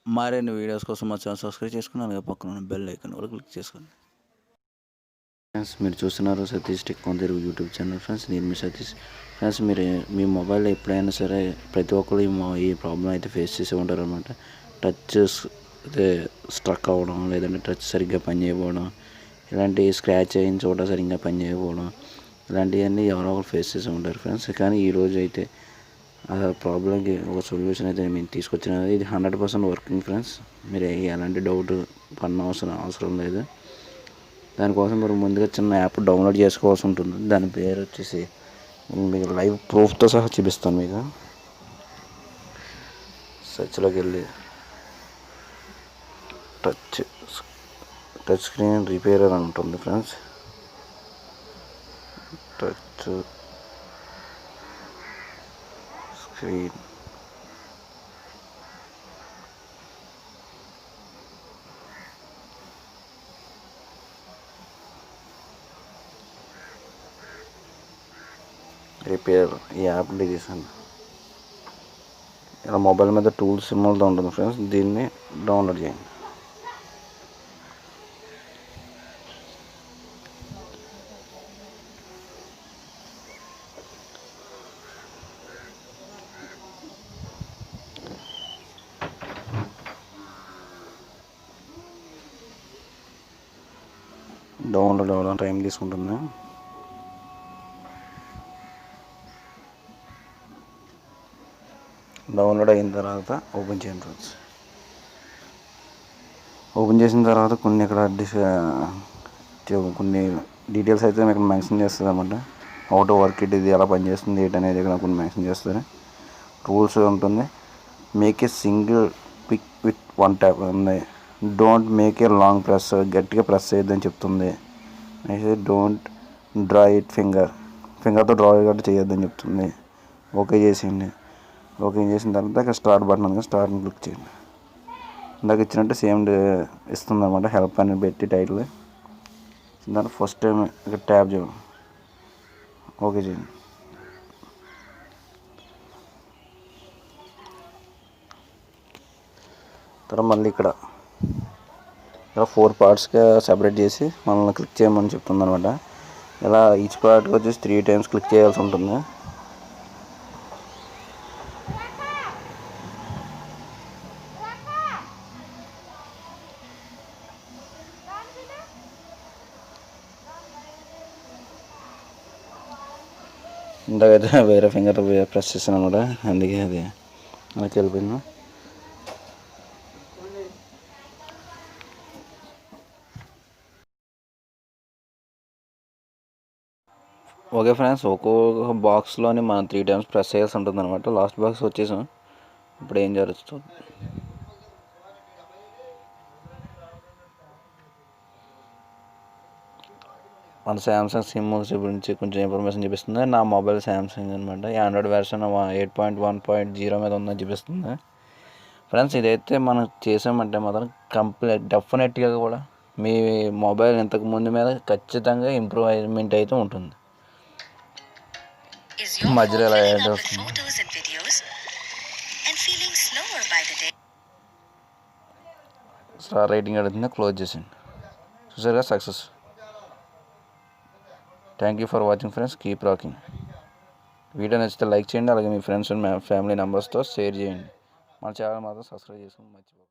మరిన్ని వీడియోస్ కోసం మా ఛానల్ సబ్స్క్రైబ్ చేసుకుని అలాగే పక్కన ఉన్న బెల్ ఐకాన్ కూడా క్లిక్ చేసుకోండి. ఫ్రెండ్స్, మీరు చూస్తున్నారు Satish tech on Telugu YouTube channel. Friends, నేను మీ సతీష్. ఫ్రెండ్స్, మీరు మీ మొబైల్లో ఎప్పుడైనా సరే ప్రతి ఒక్కరు ఈ ప్రాబ్లం అయితే ఫేస్ చేసి ఉంటారు అనమాట. టచ్ అయితే స్ట్రక్ అవ్వడం, లేదంటే టచ్ సరిగ్గా పనిచేయకపోవడం, ఇలాంటి స్క్రాచ్ అయిన చోట సరిగ్గా పనిచేయకపోవడం, ఇలాంటివన్నీ ఎవరో ఒకరు ఫేస్ చేసి ఉంటారు ఫ్రెండ్స్. కానీ ఈరోజు అయితే ఆ ప్రాబ్లంకి ఒక సొల్యూషన్ అయితే మేము తీసుకొచ్చినది. ఇది 100% వర్కింగ్ ఫ్రెండ్స్. మీరు ఎలాంటి డౌట్ పడిన అవసరం లేదు. దానికోసం మీరు ముందుగా చిన్న యాప్ డౌన్లోడ్ చేసుకోవాల్సి ఉంటుంది. దాని పేరు వచ్చేసి మీకు లైవ్ ప్రూఫ్తో సహా చూపిస్తాను. మీకు సెర్చ్లోకి వెళ్ళి టచ్ స్క్రీన్ రిపేరర్ అని ఉంటుంది ఫ్రెండ్స్. టచ్ స్క్రీన్ రిపేర్ ఈ యాప్ తీసాను. ఇలా మొబైల్ మీద టూల్స్ సింబల్తో ఉంటుంది ఫ్రెండ్స్. దీన్ని డౌన్లోడ్ చేయండి. డౌన్లోడ్ అవ్వడం టైం తీసుకుంటుంది. డౌన్లోడ్ అయిన తర్వాత ఓపెన్ చేయండి ఫ్రెండ్స్. ఓపెన్ చేసిన తర్వాత కొన్ని ఇక్కడ కొన్ని డీటెయిల్స్ అయితే మీకు మెన్షన్ చేస్తుంది అన్నమాట. హౌ టు వర్క్ ఇట్, ఇది ఎలా పనిచేస్తుంది ఏంటి అనేది ఇక్కడ కొన్ని మెన్షన్ చేస్తుంది. రూల్స్ ఉంటుంది. Make a single pick with one tap ఉంది. Don't make a long press, గట్టిగా ప్రెస్ చేయొద్దని చెప్తుంది. డోంట్ డ్రా ఇట్ ఫింగర్తో డ్రా గట్రా చేయొద్దని చెప్తుంది. ఓకే చేసేయండి. ఓకే చేసిన తర్వాత ఇక్కడ స్టార్ట్ బటన్ ఉంది, స్టార్ట్ని క్లిక్ చేయండి. ఇందాక ఇచ్చినట్టు సేమ్ ఇస్తుంది అనమాట. హెల్ప్ అని పెట్టి టైటిల్ దాంట్లో ఫస్ట్ టైం ఇక్కడ ట్యాప్ చేయండి. ఓకే చేయండి. తర్వాత మళ్ళీ ఇక్కడ 4 పార్ట్స్గా సెపరేట్ చేసి మనల్ని క్లిక్ చేయమని చెప్తుంది అనమాట. ఇలా ఈచ్ పార్ట్కి వచ్చేసి 3 times క్లిక్ చేయాల్సి ఉంటుంది. ఇందాకైతే వేరే ఫింగర్తో ప్రెస్ చేస్తాను అనమాట. అందుకే అది మనకి వెళ్ళిపోయింది. ఓకే ఫ్రెండ్స్, ఒక్కొక్క బాక్స్లోని మనం 3 times ప్రెస్ చేయాల్సి ఉంటుంది అనమాట. లాస్ట్ బాక్స్ వచ్చేసాం. ఇప్పుడు ఏం జరుగుతుంది? మన శాంసంగ్ సిమ్ గురించి కొంచెం ఇన్ఫర్మేషన్ చూపిస్తుంది. నా మొబైల్ శాంసంగ్ అనమాట. ఆండ్రాయిడ్ వెర్షన్ 8.1.0 మీద ఉందని చూపిస్తుంది ఫ్రెండ్స్. ఇదైతే మనం చేసామంటే మాత్రం డెఫినెట్గా కూడా మీ మొబైల్ ఇంతకు ముందు మీద ఖచ్చితంగా ఇంప్రూవ్మెంట్ అయితే ఉంటుంది. మధ్యలో ఎలా వస్తుంది? స్టార్ రేటింగ్ అడుగుతుంది, క్లోజ్ చేసేయండి. చూసారుగా, success. Thank you for watching friends. Keep rocking. Video నచ్చితే లైక్ చేయండి. అలాగే మీ ఫ్రెండ్స్ అండ్ ఫ్యామిలీ మెంబర్స్తో షేర్ చేయండి. మన ఛానల్ మాత్రం సబ్స్క్రైబ్ చేసుకుని మర్చిపోకండి.